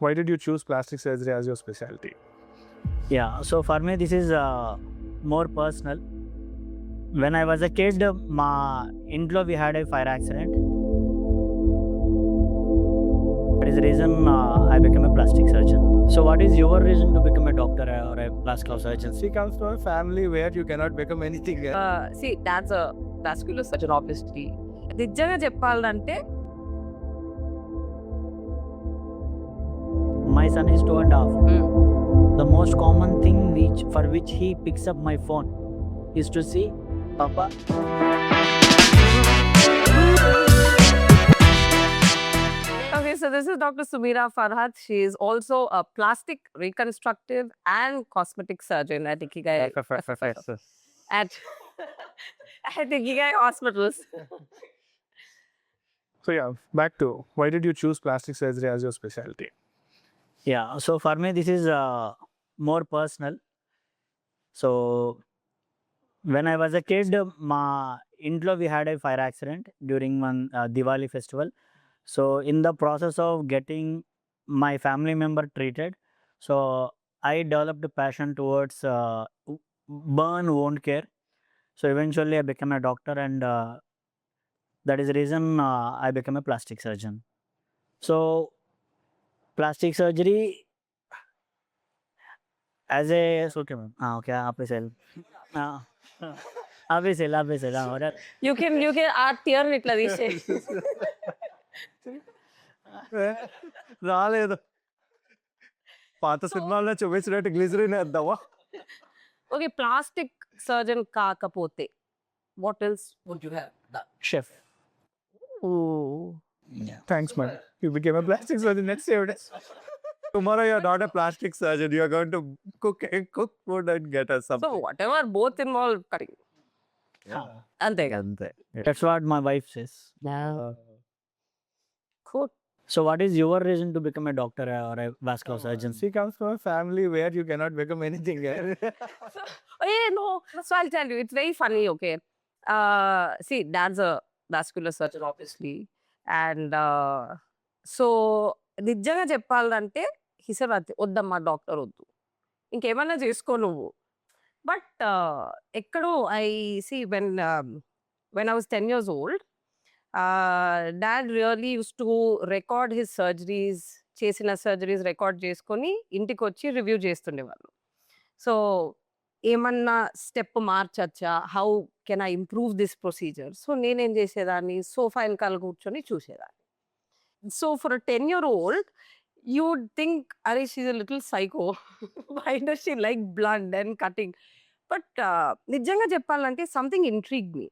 Why did you choose plastic surgery as your specialty? Yeah, so for me, this is more personal. When I was a kid, my intlo we had a fire accident. That is the reason I became a plastic surgeon. So, what is your reason to become a doctor or a plastic surgeon? She comes from a family where you cannot become anything else. See, dad's a vascular surgeon, obviously. నిజంగా చెప్పాలంటే My son is 2.5. The most common thing for which he picks up my phone is to see Papa. Okay, so this is Dr. Sameera Farhat. She is also a plastic, reconstructive, and cosmetic surgeon at IKIGAI at IKIGAI Hospitals. So yeah, back to why did you choose plastic surgery as your specialty? Yeah, so for me, this is more personal. So, when I was a kid, my intlo we had a fire accident during one Diwali festival. So, in the process of getting my family member treated, so I developed a passion towards burn wound care. So, eventually, I became a doctor, and that is the reason I became a plastic surgeon. So, plastic surgery as a It's okay, ma'am. okay, आप sell. आप sell, और You can add tear ఇట్లా తీసే. రాలేదు పాత సినిమాల్లో చూపించినట్టు glycerin వేద్దామా? Okay, plastic surgeon కాకపోతే what else would you have done? chef. Ooh. Yeah. Thanks, man. You became a plastic surgeon. Let's save it. Tomorrow you're not a plastic surgeon. You're going to cook food and get us So something. whatever both involve cutting. అంతే కదా. That's what my wife says. Cool. So, what is your reason to become a doctor or a vascular surgeon? She comes from a family where you cannot become anything else. No. So I'll tell you, it's very funny, okay. See, dad's a vascular surgeon, obviously. And so, నిజంగా చెప్పాలంటే he said, వద్దమ్మా doctor వద్దు, ఇంకేమన్నా చేసుకో నువ్వు. But ఎక్కడో I see when I was 10 years old, dad really used to record his surgeries, చేసిన surgeries record చేసుకొని ఇంటికి వచ్చి రివ్యూ చేస్తుండేవాళ్ళు. సో ఏమన్నా స్టెప్ మార్చచ్చా, how can I improve this procedure. So నేనేం చేసేదాన్ని, సోఫా వెనకాల కూర్చొని చూసేదాన్ని. So for a 10-year-old, you would think, Are, she's a little psycho. Why does she like blood and cutting? But నిజంగా చెప్పాలంటే something intrigued me.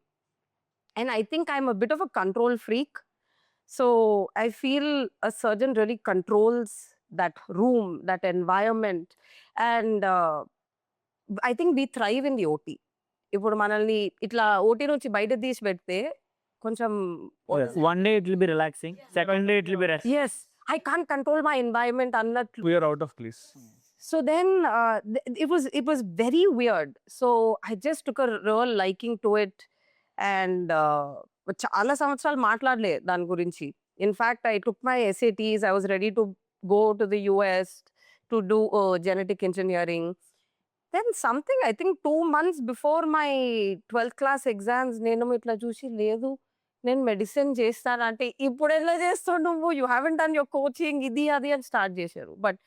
And I think I'm a bit of a control freak. So I feel a surgeon really controls that room, that environment. And I think we thrive in the OT. ఇప్పుడు మనల్ని ఇట్లా OT నుంచి బయట తీసి పెడితే కొంచెం One day it will be relaxing, second day it will be rest. yes, I can't control my environment అన్నట్లు. We are out of place. So then it was very weird. So I just took a real liking to it. And చాలా సంవత్సరాలు మాట్లాడలే దాని గురించి. In fact, I took my SATs. I was ready to go to the US to do genetic engineering. Then something, I think 2 months before my 12th class exams, నేను ఇట్లా చూసి లేదు నేను మెడిసిన్ చేస్తానంటే, ఇప్పుడు ఎలా చేస్తావు నువ్వు, you haven't done your coaching, ఇది అది అని స్టార్ట్ చేశారు. But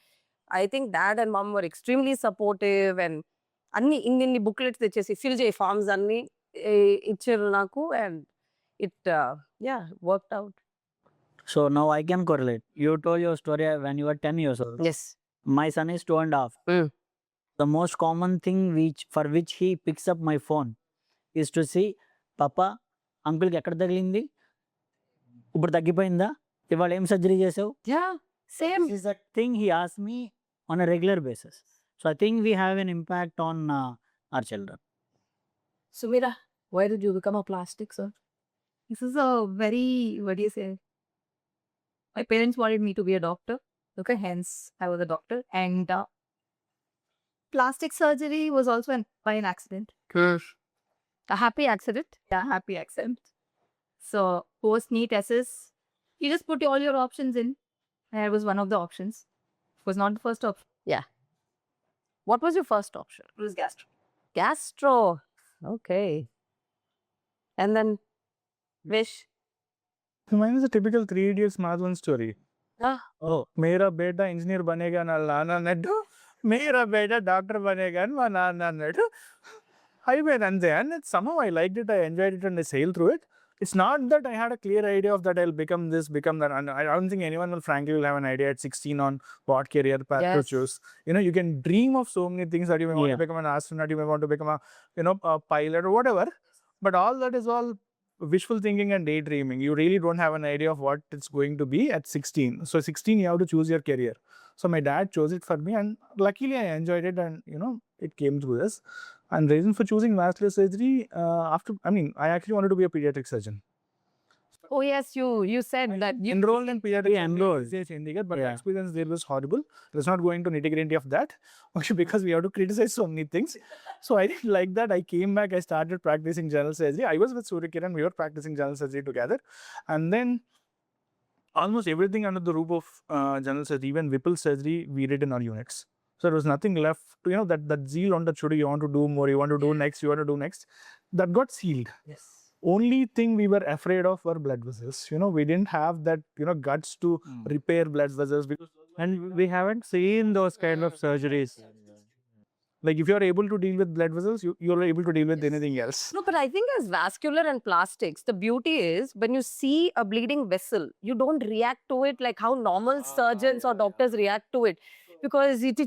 I think dad and mum were extremely supportive. And అన్ని ఇన్ని బుక్లెట్స్ తెచ్చేసి ఫిల్ చేయి ఫార్మ్స్ అన్ని ఇచ్చారు నాకు. And it worked out. So, now I can correlate. You told your story when you were 10 years old. Yes. My son is 2.5. The most common thing for which he picks up my phone is to see, Papa, uncle కి ఎక్కడ తగిలింది, ఇప్పుడు తగ్గిపోయిందా, ఇవాళ ఏం surgery చేసావు. Yeah, same. This is a thing he asks me on a regular basis. So, I think we have an impact on our children. Sameera, why did you become a plastic surgeon? This is a very, what do you say? My parents wanted me to be a doctor. Okay, hence I was a doctor. And plastic surgery was also by an accident. A happy accident. Yeah, happy accident. So post NEET SS, you just put all your options in. And it was one of the options. was not the first option. What was your first option? It was gastro. Gastro. Okay. And then Vish. Mine is a typical 3 Idiots math one story. Ah. Oh, मेरा बेटा engineer बनेगा ना लाना नड्डू मेरा बेटा doctor बनेगा ना नाना नड्डू అయిపోయింది అంతే and it's somehow I liked it, I enjoyed it and I sailed through it. It's not that I had a clear idea of that I'll become this, become that. And I don't think anyone will frankly will have an idea at 16 on what career path to Yes. choose. You know, you can dream of so many things that you may want Yeah. to become an astronaut, you may want to become a pilot or whatever. But all that is all wishful thinking and daydreaming. You really don't have an idea of what it's going to be at 16. So 16, you have to choose your career. So my dad chose it for me and luckily I enjoyed it and, it came through this. And reason for choosing vascular surgery, I actually wanted to be a pediatric surgeon. Oh yes, you said that you Enrolled in pediatric We enrolled. surgery, but the Yeah. experience there was horrible. Let's not go into nitty-gritty of that, actually, because we have to criticize so many things. So I didn't like that. I came back, I started practicing general surgery. I was with Surya Kiran, we were practicing general surgery together. And then almost everything under the roof of general surgery, even Whipple surgery, we did in our units. So there was nothing left to, that zeal on that should you want to do more, you want to do next, you want to do next. That got sealed. Yes. Only thing we were afraid of were blood vessels. We didn't have that, guts to repair blood vessels because And we haven't seen those kind of surgeries. like if you're able to deal with blood vessels, you're able to deal with anything else. No, but I think as vascular and plastics, the beauty is when you see a bleeding vessel, you don't react to it like how normal surgeons or doctors react to it. Because adi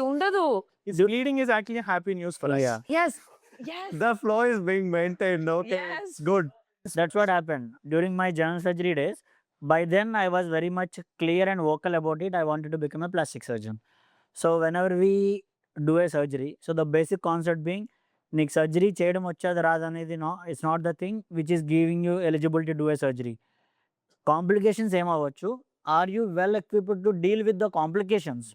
undadu. It's bleeding is actually a happy news for us. Yeah. Yes. Yes. The flow is being maintained. Okay, Yes. it's good. That's what happened during my general surgery days. By then, I was very much clear and vocal about it. I wanted to become a plastic surgeon. So whenever we do a surgery, so the basic concept being, నీకు surgery చేయడం వచ్చేది రాదనేది it's not the thing which is giving you eligibility to do a surgery. Complications ఏమవ్వచ్చు, are you well equipped to deal with the complications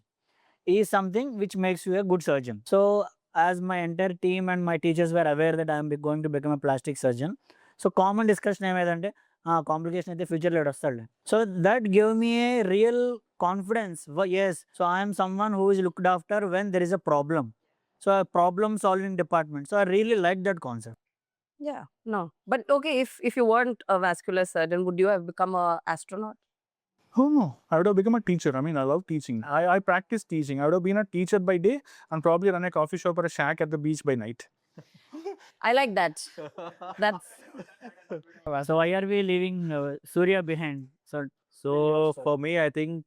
is something which makes you a good surgeon. So as my entire team and my teachers were aware that I am going to become a plastic surgeon, so common discussion ఏమైందంటే complication అయితే ఫ్యూచర్లో వస్తాడులే. So that gave me a real confidence. Yes, so I am someone who is looked after when there is a problem. So a problem solving department. So I really like that concept. Yeah. No. But okay, if you weren't a vascular surgeon, would you have become a astronaut? Oh no, I would have become a teacher. I mean, I love teaching. I practice teaching. I would have been a teacher by day and probably run a coffee shop or a shack at the beach by night. I like that. That's So why are we leaving Surya behind? So for me, I think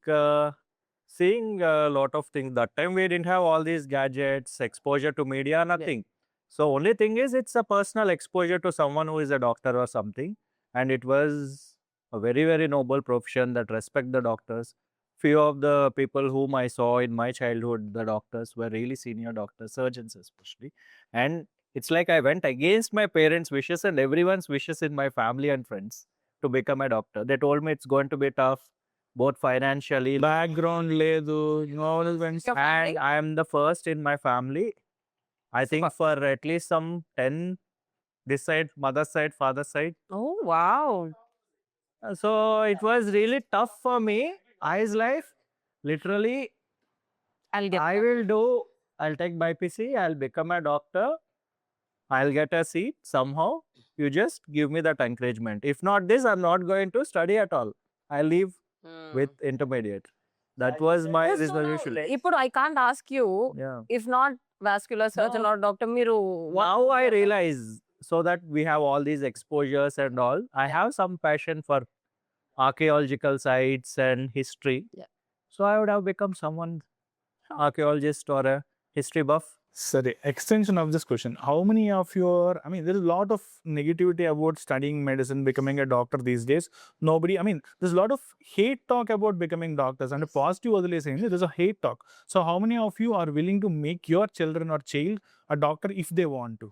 seeing a lot of things. That time we didn't have all these gadgets, exposure to media, nothing. So only thing is it's a personal exposure to someone who is a doctor or something. And it was a very, very noble profession that respect the doctors. Few of the people whom I saw in my childhood, the doctors were really senior doctors, surgeons especially. And it's like I went against my parents' wishes and everyone's wishes in my family and friends to become a doctor. They told me it's going to be tough, both financially. Background ledu, all went. Your family? And I am the first in my family. I think for at least some 10, this side, mother's side, father's side. oh wow. So it was really tough for me. I's life, literally, I'll get I'll take BPC, I'll become a doctor, I'll get a seat somehow. You just give me that encouragement. If not this, I'm not going to study at all. I'll leave with intermediate. That was my resolution. ఇప్పుడు I can't ask you Yeah. if not vascular surgeon or doctor మీరు Now I realize, so that we have all these exposures and all, I have some passion for archaeological sites and history. Yeah. So I would have become someone, archaeologist or a history buff. Sorry, extension of this question. How many of your, there is a lot of negativity about studying medicine, becoming a doctor these days. There's a lot of hate talk about becoming doctors and a positive other saying there's a hate talk. So how many of you are willing to make your children or child a doctor if they want to?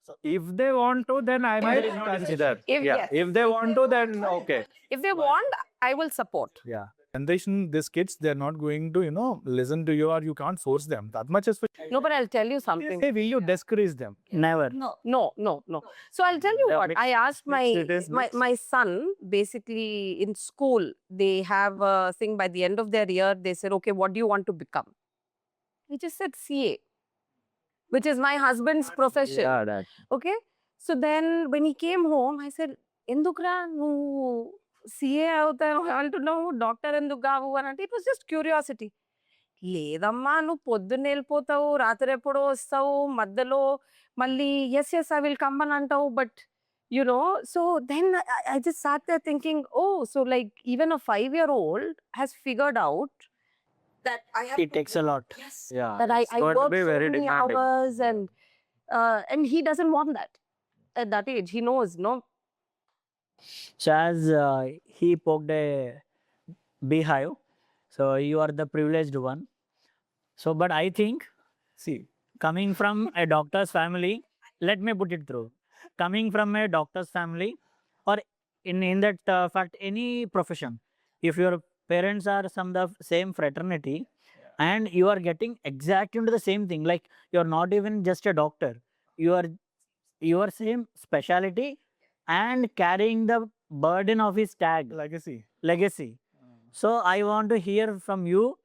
So if they want to, then I might consider. If- Yeah. yes. If they want to, then okay. if they want I will support. Yeah. generation, these kids, they're not going to, listen to you, or you can't force them. That much is for No, but I'll tell you something. Hey, will you discourage them? Never. No. So I'll tell you They're what. I asked mixed. my son, basically in school, they have a thing by the end of their year, they said, okay, what do you want to become? He just said CA, which is my husband's profession. Yeah, that. Okay. So then when he came home, I said, Endukra, nu CA అవుతావు, I want to know doctor ఎందుకు కావు అని అంటే, it was just curiosity. లేదమ్మా, నువ్వు పొద్దున్న వెళ్ళిపోతావు, రాత్రి ఎప్పుడో వస్తావు, మధ్యలో మళ్ళీ yes I will come అని అంటావు, but so then I just sat there thinking, oh, so like even a 5-year-old has figured out that I have It takes a lot. Yeah. that it's I going to work be so very many demanding. hours, and he doesn't want that at that age. He knows, no. So as he poked a beehive, so you are the privileged one. So, but I think, See, coming from a doctor's family, let me put it through. Coming from a doctor's family, or in that fact, any profession, if your parents are some the same fraternity, and you are getting exact into the same thing, like you're not even just a doctor, you are your same specialty and carrying the burden of his tag legacy. So I want to hear from you.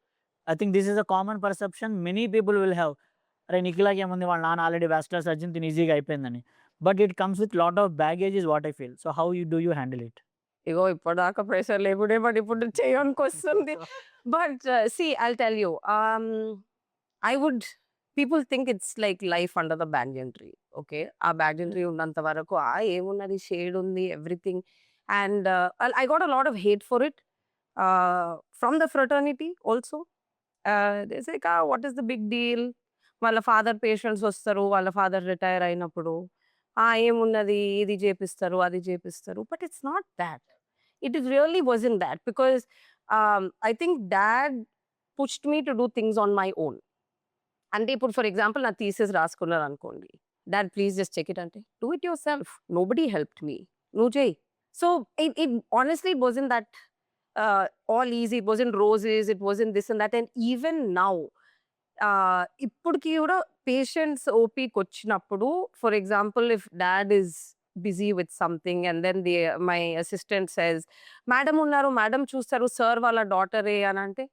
I think this is a common perception many people will have. అరే నిఖిలాకి ఏముంది, వాళ్ళ నాన్న already vascular surgeon, తిని ఈజీగా అయిపోయిందని. But it comes with lot of baggage is what I feel. So how you do you handle it? Ego ఇప్పటిదాకా pressure లేకుండే, but ఇప్పుడు చేయడానికి వస్తుంది. But see, I'll tell you, I would, people think it's like life under the banyan tree. Okay, ఆ banyan tree ఉన్నంత వరకు ఏమున్నది, shade ఉంది, everything. And I got a lot of hate for it from the fraternity also. They say, what is the big deal? వాళ్ళ father patients వస్తారు, వాళ్ళ father retire అయినప్పుడు ఏమున్నది, ఇది చేపిస్తారు, అది చేపిస్తారు. But it's not that. It really wasn't that, because I think dad pushed me to do things on my own. అంటే ఇప్పుడు ఫర్ ఎగ్జాంపుల్ నా థీసిస్ రాసుకున్నారు అనుకోండి, dad please just check it అంటే, do it yourself, nobody helped me, నువ్వు చేయి. So it honestly it wasn't that all easy, it wasn't roses, it wasn't this and that. And even now, ఇప్పటికి కూడా patients ఓపీకి వచ్చినప్పుడు, for example if dad is busy with something and then my assistant says, madam ఉన్నారు, madam చూస్తారు, sir వాళ్ళ డాటరే అని అంటే,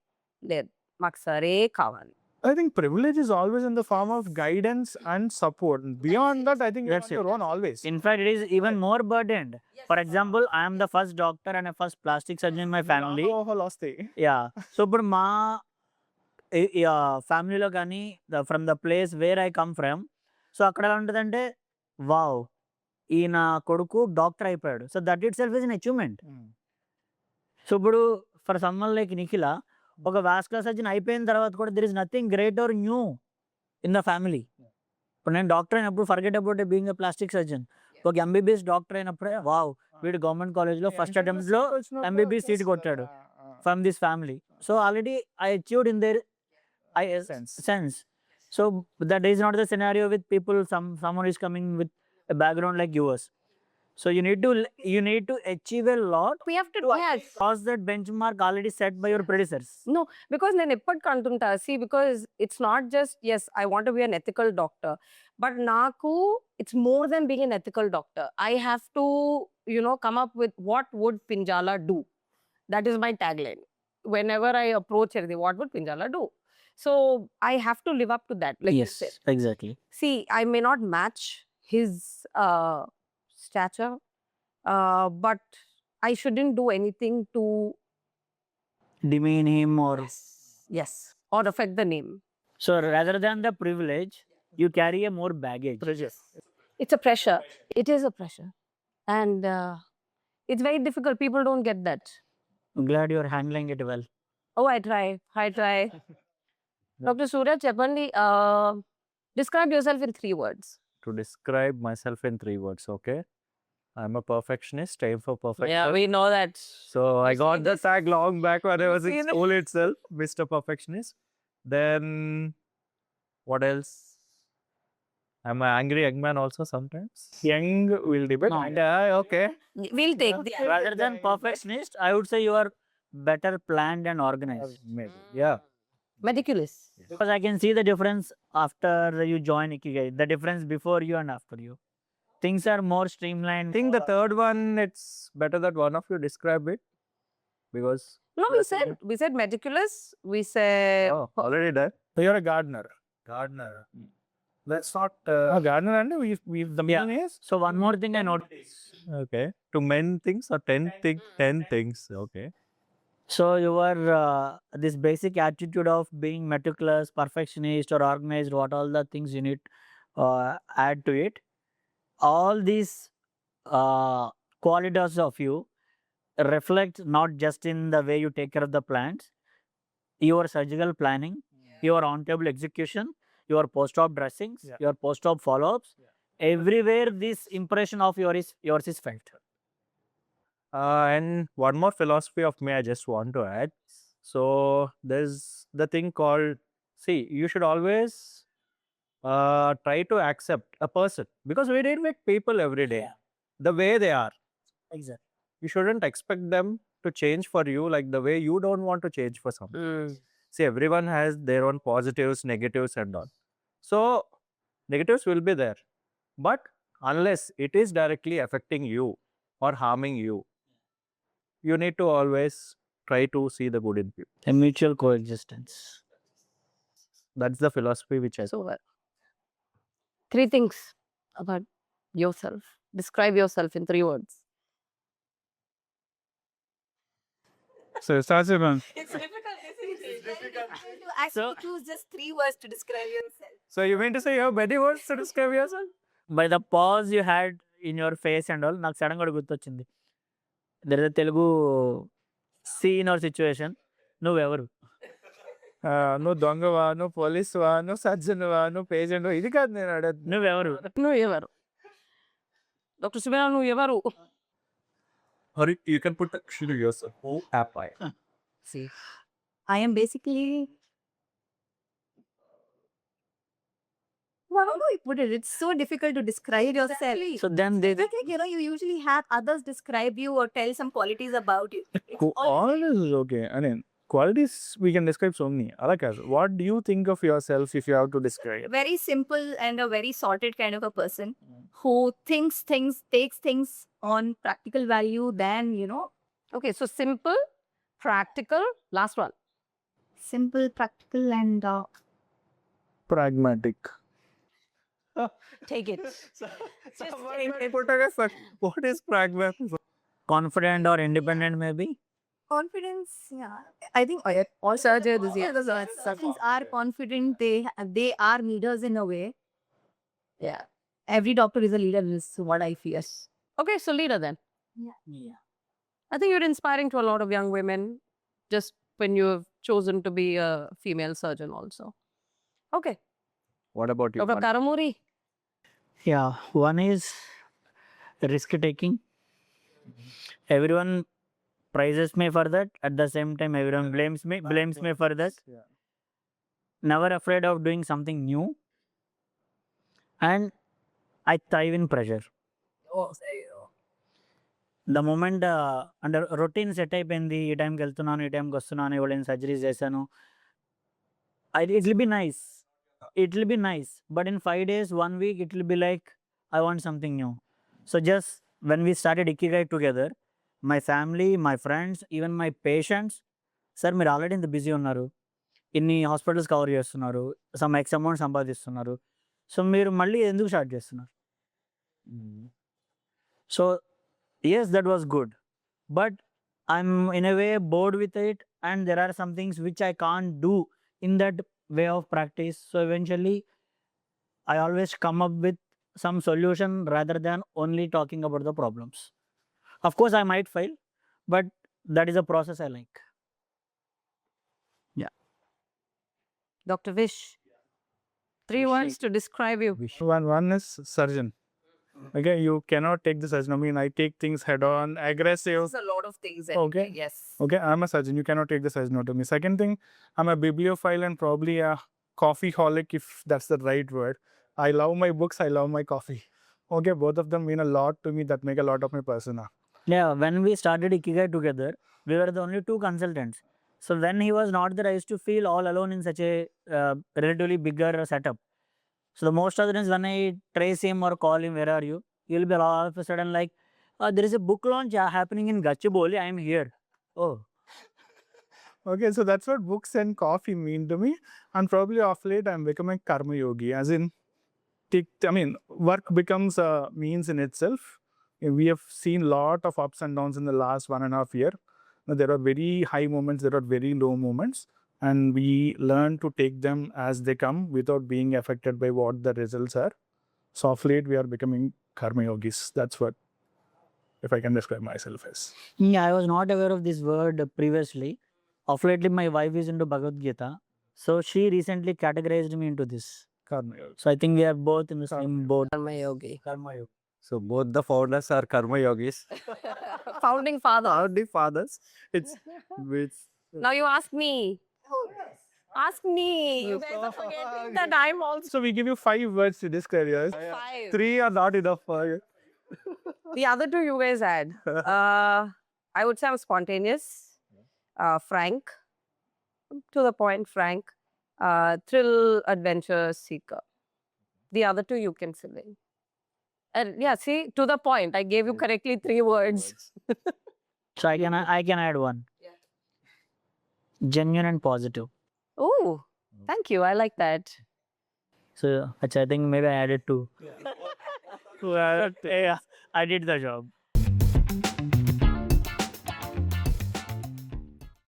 లేదు మాకు సరే కావాలి. I think privilege is always in the form of guidance and support. Beyond that, I think you're That's on your own always. In fact, it is even more burdened. For example, I am the first doctor and a first plastic surgeon in my family. Yeah. So, but మా ఫ్యామిలీలో కానీ from the place where I come from, so అక్కడ ఎలా ఉంటుందంటే, wow ఈయన కొడుకు doctor అయిపోయాడు, so that itself is an achievement. So ఇప్పుడు ఫర్ సమ్మన్ లైక్ నిఖిల, ఒక వాస్కులర్ సర్జన్ అయిపోయిన తర్వాత కూడా there is nothing great or new in the family. ఇప్పుడు నేను డాక్టర్ అయినప్పుడు forget about being a plastic surgeon. ఒక ఎంబీబీఎస్ డాక్టర్ అయినప్పుడే వావ్ వీడు గవర్నమెంట్ కాలేజ్లో ఫస్ట్ అటెంప్ట్లో ఎంబీబీఎస్ సీట్ కొట్టాడు from this family. So already I achieved in there sense. So that is not the scenario with people. Someone is coming with a background like yours. So you need to achieve a lot. We have to Cross that benchmark already set by your predecessors. No, because నేను ఎప్పటికీ అంటుంటా, see, because it's not just, yes, I want to be an ethical doctor, but నాకు it's more than being an ethical doctor. I have to, come up with what would Pinjala do. That is my tagline. Whenever I approach anything, what would Pinjala do? So I have to live up to that, like you Yes, said. exactly. See, I may not match his stature, but I shouldn't do anything to Demean him or yes, or affect the name. so rather than the privilege, you carry a more baggage. It's a pressure. It is a pressure, and it's very difficult. People don't get that. I'm glad you're handling it well. Oh, I try. Dr. Surya, చెప్పండి, describe yourself in 3 words. To describe myself in 3 words, okay? I'm a perfectionist, aim for perfection. Yeah, we know that. So I got the tag long back when I was seen in it. school itself, Mr. Perfectionist. Then what else? I'm an angry young man also sometimes. Young will debate. No. And, okay. We'll take the Rather than perfectionist, I would say you are better planned and organized. Maybe. Yeah. Meticulous. Because I can see the difference after you join Ikigai, the difference before you and after you. Things are more streamlined. I think the third one, it's better that one of you describe it because No, we said meticulous. We said already done. So you're a gardener. Gardener. Let's not. A gardener, and we've the Yeah. meaning is. So one more thing I noticed. Okay. To men things or 10 things. Okay. So your this basic attitude of being meticulous, perfectionist, or organized, what all the things you need add to it. All these qualities of you reflect not just in the way you take care of the plants, your surgical planning, your on-table execution, your post-op dressings, Yeah. your post-op follow-ups. Everywhere this impression of yours is felt. And one more philosophy of me I just want to add. So there's the thing called, see, you should always try to accept a person because we didn't make people every day the way they are. Exactly. You shouldn't expect them to change for you like the way you don't want to change for someone. See, everyone has their own positives, negatives, and all. So negatives will be there, but unless it is directly affecting you or harming you, you need to always try to see the good in people. A mutual coexistence. That's the philosophy which I. so. 3 things about yourself. Describe yourself in 3 words. So Sajivan. It's difficult. To actually choose just 3 words to describe yourself. So you mean to say you have many words to describe yourself? By the pause you had in your face and all, నాకు sudden కూడా గుర్తొచ్చింది. There is a Telugu scene or situation. నువ్వెవరు? నువ్వు దొంగవా, నువ్వు పోలీసువా, నువ్వు సర్జన్వా, నువ్వు patient, ఇది కాదు నేను అడగదు. నువ్వెవరు? నువ్వు ఎవరు? డాక్టర్ సుమేరా నువ్వు ఎవరు? Or you can put actually yourself. Who am I? See. I am basically. Well, how do I put it? It's so difficult to describe yourself. So then they It's like, you usually have others describe you or tell some qualities about you. It's All this is okay. I mean, qualities we can describe so many. I like as what do you think of yourself if you have to describe? very simple and a very sorted kind of a person who thinks things, takes things on practical value than, Okay, so simple, practical, last one. simple, practical, and Pragmatic. Take it. What is pragmatism? confident or independent maybe? confidence. Yeah, I think all surgeons, surgeons are confident. They are leaders in a way. Yeah. Every doctor is a leader, is what I fear. Okay, so leader then. Yeah. I think you're inspiring to a lot of young women just when you've chosen to be a female surgeon also. Okay. What about you? Dr. Manu? Karamuri. Yeah, one is risk taking. Everyone praises me for that. At the same time, everyone blames me for that. Yeah. Never afraid of doing something new. And I thrive in pressure. The moment under routine set అయిపోయింది, ఈ టైంకి వెళ్తున్నాను, ఈ టైంకి వస్తున్నాను, ఇవ్వలేని surgeries చేశాను. It will be nice. It will be nice. But in 5 days, 1 week, it will be like, I want something new. So just when we started Ikigai together, my family, my friends, even my patients, sir మీరు already ఇంత busy ఉన్నారు, ఇన్ని hospitals cover చేస్తున్నారు, some X amount సంపాదిస్తున్నారు, so మీరు మళ్ళీ ఎందుకు start చేస్తున్నారు? So yes, that was good, but I'm in a way bored with it, and there are some things which I can't do in that way of practice. So eventually I always come up with some solution rather than only talking about the problems. Of course I might fail, but that is a process I like. Dr. Vish. 3 words to describe you. One is surgeon. Okay, you cannot take the surgeon. I mean, I take things head on, aggressive. There's a lot of things. Okay. Yes. Okay, I'm a surgeon. You cannot take the surgeon out of me. Second thing, I'm a bibliophile and probably a coffeeholic, if that's the right word. I love my books. I love my coffee. Okay, both of them mean a lot to me. That make a lot of my persona. Yeah, when we started Ikigai together, We were the only two consultants. So when he was not there, I used to feel all alone in such a relatively bigger setup. So the most of the times when I trace him or call him, where are you? He'll be all of a sudden like, there is a book launch happening in Gachibowli. I am here. Oh, Okay, so that's what books and coffee mean to me. And probably off late, I'm becoming karma yogi, as in, work becomes a means in itself. We have seen lot of ups and downs in the last 1.5 year. Now, there are very high moments, there are very low moments, and we learn to take them as they come without being affected by what the results are. So of late, we are becoming karma yogis. That's what, if I can describe myself as. yeah, I was not aware of this word previously. Of lately, my wife is into Bhagavad Gita. So she recently categorized me into this. Karma yogi. So I think we are both in the same boat. Karma yogi. Karma yoga. So both the founders are karma yogis. Founding father. Founding fathers. It's Now you ask me. Ask me. You guys are forgetting that I'm also So we give you 5 words to describe yours. 5. 3 are not enough for you. The other 2 you guys had. I would say I'm spontaneous, frank, to the point, frank, thrill, adventure, seeker. The other 2 you can fill in. And yeah, see, to the point. I gave you correctly 3 words. So I can add one. Genuine and positive. Oh, thank you. I like that. So I think maybe I added two. Yeah, I did the job.